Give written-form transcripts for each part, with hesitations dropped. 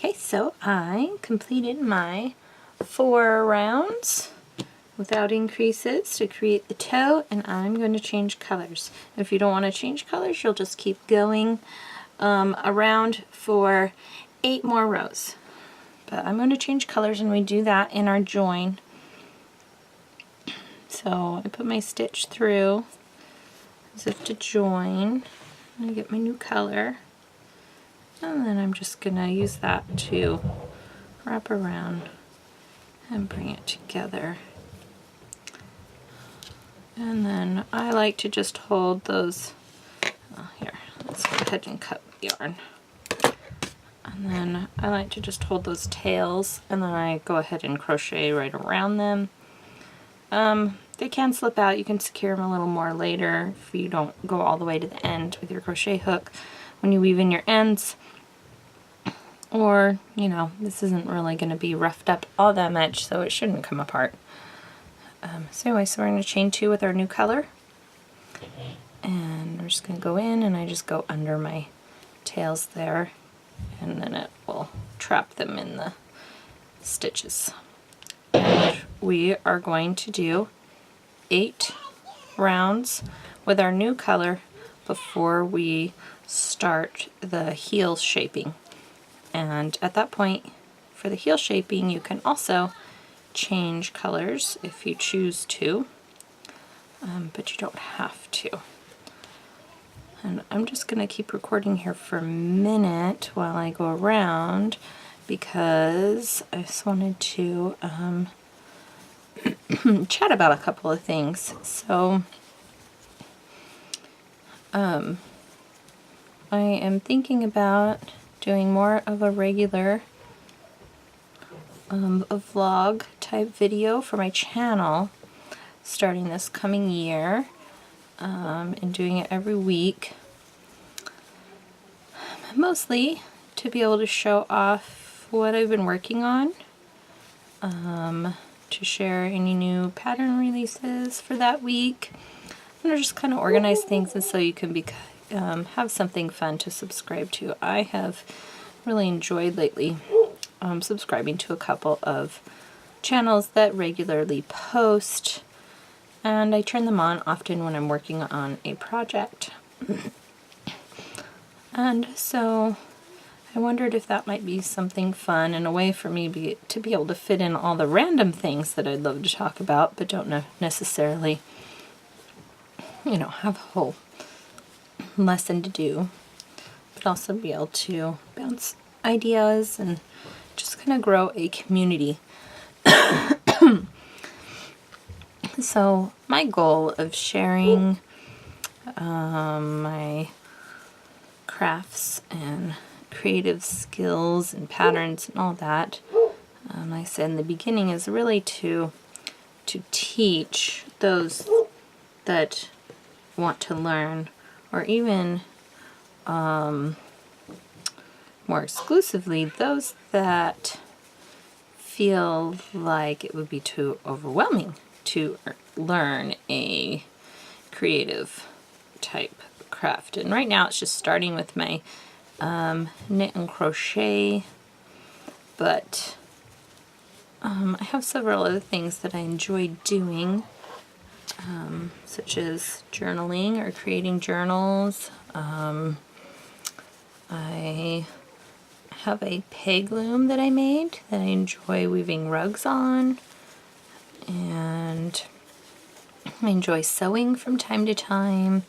Okay, so I completed my 4 rounds without increases to create the toe, and I'm going to change colors. If you don't want to change colors, you'll just keep going around for 8 more rows. But I'm going to change colors, and we do that in our join. So I put my stitch through as if to join. I'm going to get my new color, and then I'm just going to use that to wrap around and bring it together. And then I like to just hold those, here, let's go ahead and cut yarn. And then I like to just hold those tails, and then I go ahead and crochet right around them. They can slip out. You can secure them a little more later if you don't go all the way to the end with your crochet hook when you weave in your ends. Or, you know, this isn't really going to be roughed up all that much, so it shouldn't come apart. So anyway, so we're going to chain 2 with our new color. And we're just going to go in, and I just go under my tails there, and then it will trap them in the stitches. And we are going to do 8 rounds with our new color before we start the heel shaping. And at that point, for the heel shaping, you can also change colors if you choose to, but you don't have to. And I'm just going to keep recording here for a minute while I go around, because I just wanted to chat about a couple of things. So I am thinking about doing more of a regular a vlog type video for my channel starting this coming year, and doing it every week, mostly to be able to show off what I've been working on, to share any new pattern releases for that week, and just kind of organize things, and so you can have something fun to subscribe to. I have really enjoyed lately subscribing to a couple of channels that regularly post, and I turn them on often when I'm working on a project. And so I wondered if that might be something fun and a way for me to be able to fit in all the random things that I'd love to talk about, but don't necessarily, you know, have a whole lesson to do, but also be able to bounce ideas and just kind of grow a community. So my goal of sharing my crafts and creative skills and patterns and all that, like I said in the beginning, is really to teach those that want to learn, or even more exclusively those that feel like it would be too overwhelming to learn a creative type craft. And right now it's just starting with my knit and crochet, but I have several other things that I enjoy doing, such as journaling or creating journals. I have a peg loom that I made that I enjoy weaving rugs on, and I enjoy sewing from time to time.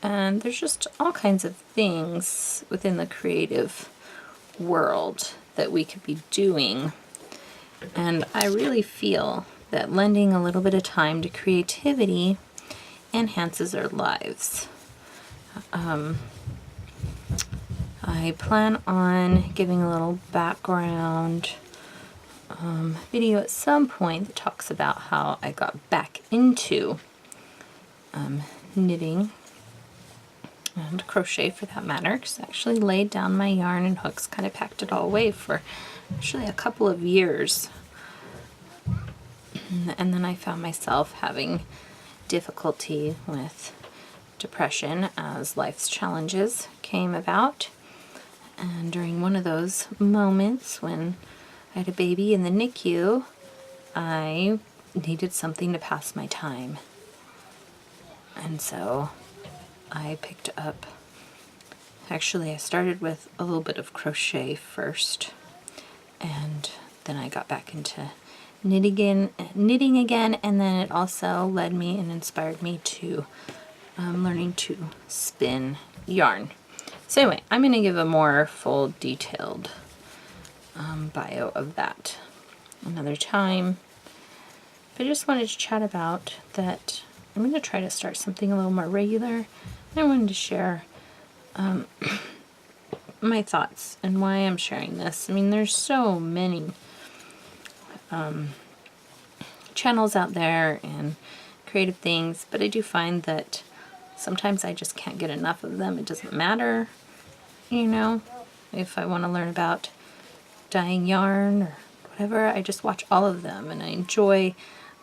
And there's just all kinds of things within the creative world that we could be doing, and I really feel that lending a little bit of time to creativity enhances our lives. I plan on giving a little background video at some point that talks about how I got back into knitting and crochet, for that matter, because I actually laid down my yarn and hooks, kind of packed it all away for actually a couple of years. And then I found myself having difficulty with depression as life's challenges came about. And during one of those moments when I had a baby in the NICU, I needed something to pass my time. And so I picked up, actually I started with a little bit of crochet first, and then I got back into knitting again, and then it also led me and inspired me to learning to spin yarn. So anyway, I'm going to give a more full detailed bio of that another time. But I just wanted to chat about that. I'm going to try to start something a little more regular. I wanted to share my thoughts and why I'm sharing this. I mean, there's so many channels out there and creative things, but I do find that sometimes I just can't get enough of them. It doesn't matter, you know, if I want to learn about dyeing yarn or whatever, I just watch all of them and I enjoy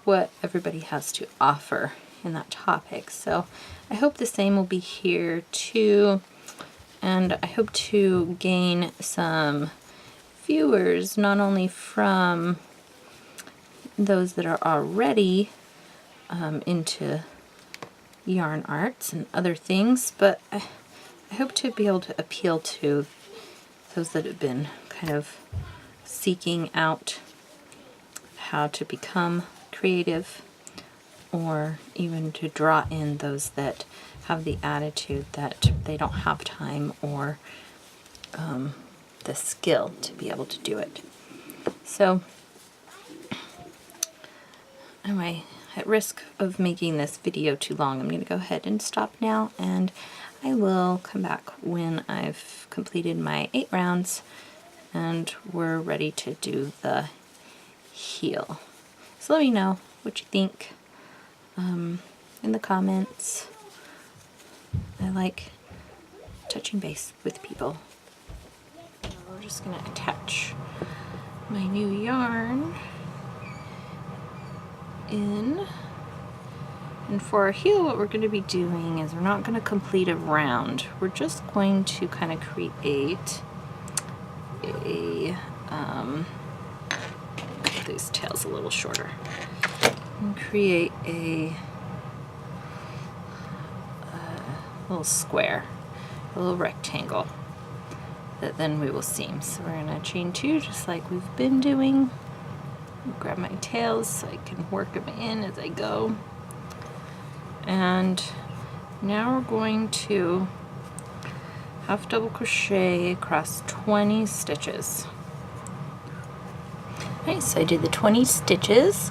what everybody has to offer in that topic. So I hope the same will be here too, and I hope to gain some viewers not only from those that are already into yarn arts and other things, but I hope to be able to appeal to those that have been kind of seeking out how to become creative, or even to draw in those that have the attitude that they don't have time or the skill to be able to do it. So anyway, at risk of making this video too long, I'm going to go ahead and stop now, and I will come back when I've completed my 8 rounds and we're ready to do the heel. So let me know what you think in the comments. I like touching base with people. We're just going to attach my new yarn in. And for our heel, what we're going to be doing is we're not going to complete a round. We're just going to kind of create a, make these tails a little shorter, and create a little square, a little rectangle that then we will seam. So we're going to chain 2 just like we've been doing. Grab my tails so I can work them in as I go. And now we're going to half double crochet across 20 stitches. Okay, so I did the 20 stitches.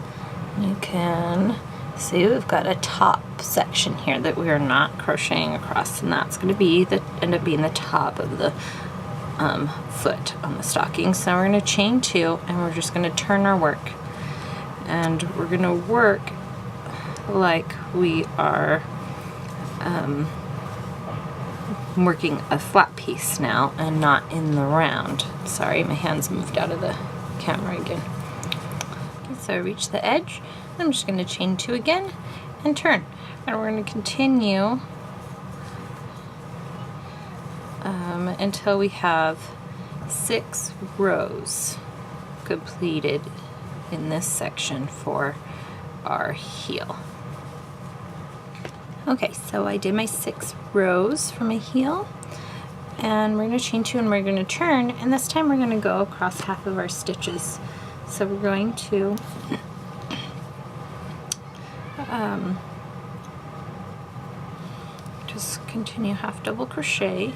You can see we've got a top section here that we are not crocheting across, and that's going to be end up being the top of the foot on the stocking. So we're going to chain 2, and we're just going to turn our work, and we're going to work like we are working a flat piece now and not in the round. Sorry, my hands moved out of the camera again. Okay, so I reach the edge. I'm just going to chain 2 again and turn, and we're going to continue until we have 6 rows completed in this section for our heel. Okay, so I did my 6 rows for my heel, and we're going to chain 2 and we're going to turn, and this time we're going to go across half of our stitches. So we're going to just continue half double crochet,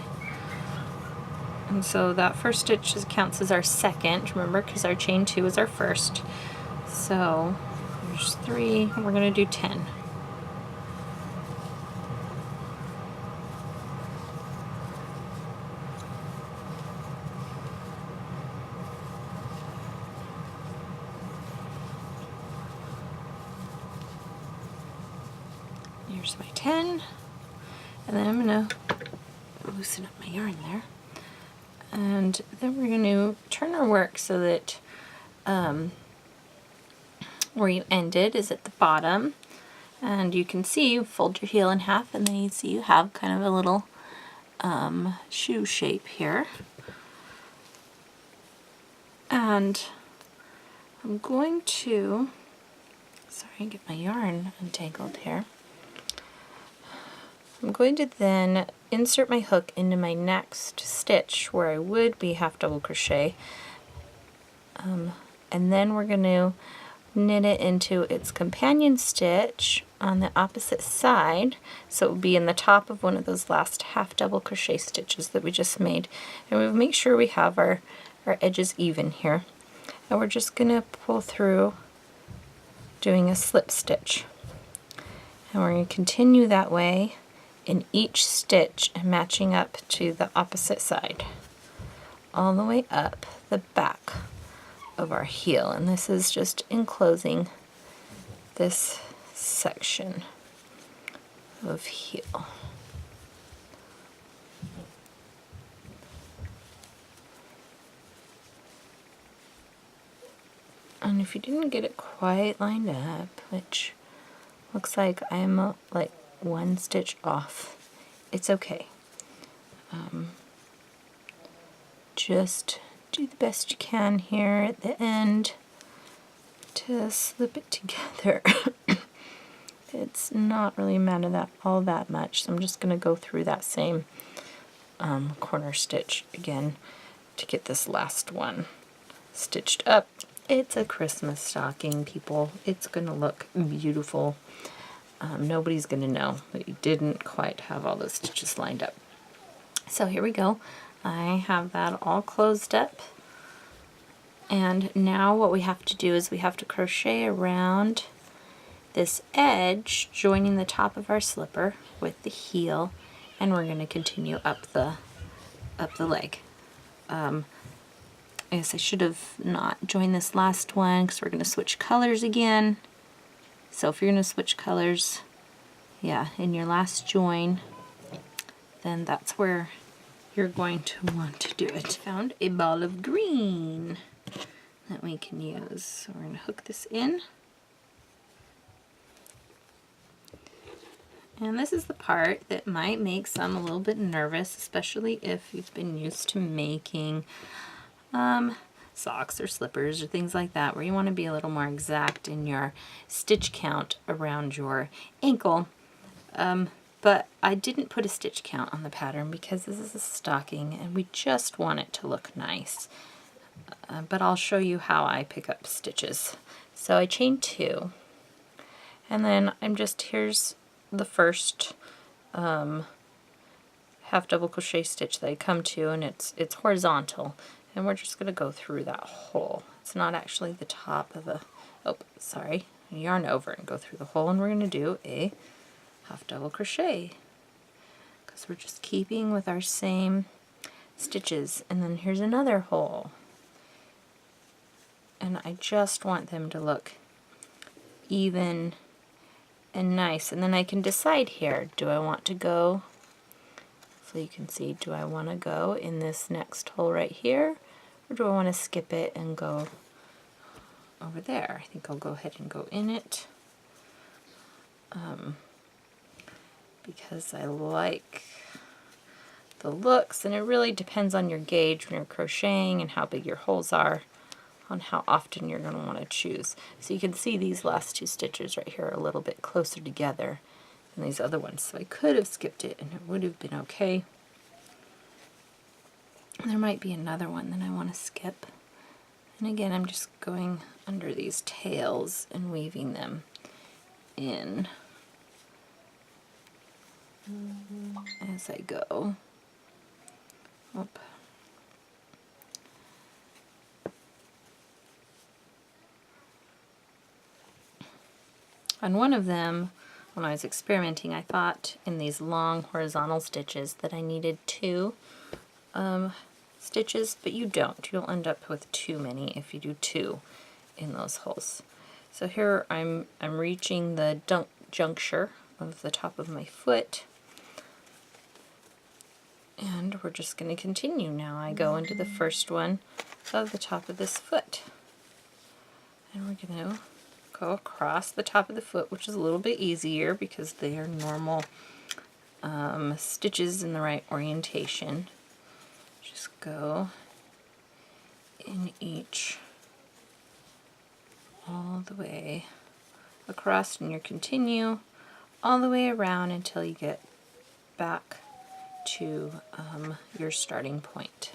and so that first stitch counts as our second, remember, because our chain 2 is our first. So there's 3, and we're going to do 10. Here's my 10, and then I'm going to loosen up my yarn there, and then we're going to turn our work so that where you ended is at the bottom, and you can see you fold your heel in half, and then you see you have kind of a little shoe shape here. And I'm going to, sorry, get my yarn untangled here. I'm going to then insert my hook into my next stitch where I would be half double crochet, and then we're going to knit it into its companion stitch on the opposite side, so it will be in the top of one of those last half double crochet stitches that we just made, and we'll make sure we have our edges even here, and we're just going to pull through doing a slip stitch, and we're going to continue that way in each stitch and matching up to the opposite side all the way up the back of our heel. And this is just enclosing this section of heel. And if you didn't get it quite lined up, which looks like I'm like one stitch off, it's okay. Just do the best you can here at the end to slip it together. It's not really matter that all that much, so I'm just going to go through that same corner stitch again to get this last one stitched up. It's a Christmas stocking, people. It's going to look beautiful. Nobody's going to know that you didn't quite have all those stitches lined up. So here we go. I have that all closed up. And now what we have to do is we have to crochet around this edge, joining the top of our slipper with the heel, and we're going to continue up the leg. I guess I should have not joined this last one because we're going to switch colors again. So if you're going to switch colors, yeah, in your last join, then that's where you're going to want to do it. Found a ball of green that we can use. So we're going to hook this in. And this is the part that might make some a little bit nervous, especially if you've been used to making socks or slippers or things like that, where you want to be a little more exact in your stitch count around your ankle. But I didn't put a stitch count on the pattern because this is a stocking and we just want it to look nice. But I'll show you how I pick up stitches. So I chain 2, and then here's the first half double crochet stitch that I come to, and it's horizontal, and we're just going to go through that hole. It's not actually the top of the, yarn over and go through the hole, and we're going to do a half double crochet because we're just keeping with our same stitches. And then here's another hole, and I just want them to look even and nice. And then I can decide here, do I want to go, so you can see, do I want to go in this next hole right here, or do I want to skip it and go over there? I think I'll go ahead and go in it because I like the looks, and it really depends on your gauge when you're crocheting and how big your holes are, on how often you're going to want to choose. So you can see these last 2 stitches right here are a little bit closer together than these other ones, so I could have skipped it and it would have been okay. There might be another one that I want to skip, and again I'm just going under these tails and weaving them in as I go. Oop. On one of them, when I was experimenting, I thought in these long horizontal stitches that I needed 2 stitches, but you don't. You'll end up with too many if you do 2 in those holes. So here I'm reaching the juncture of the top of my foot, and we're just going to continue now. I go into the first one of the top of this foot, and we're going to go across the top of the foot, which is a little bit easier because they are normal stitches in the right orientation. Just go in each all the way across, and you continue all the way around until you get back to your starting point.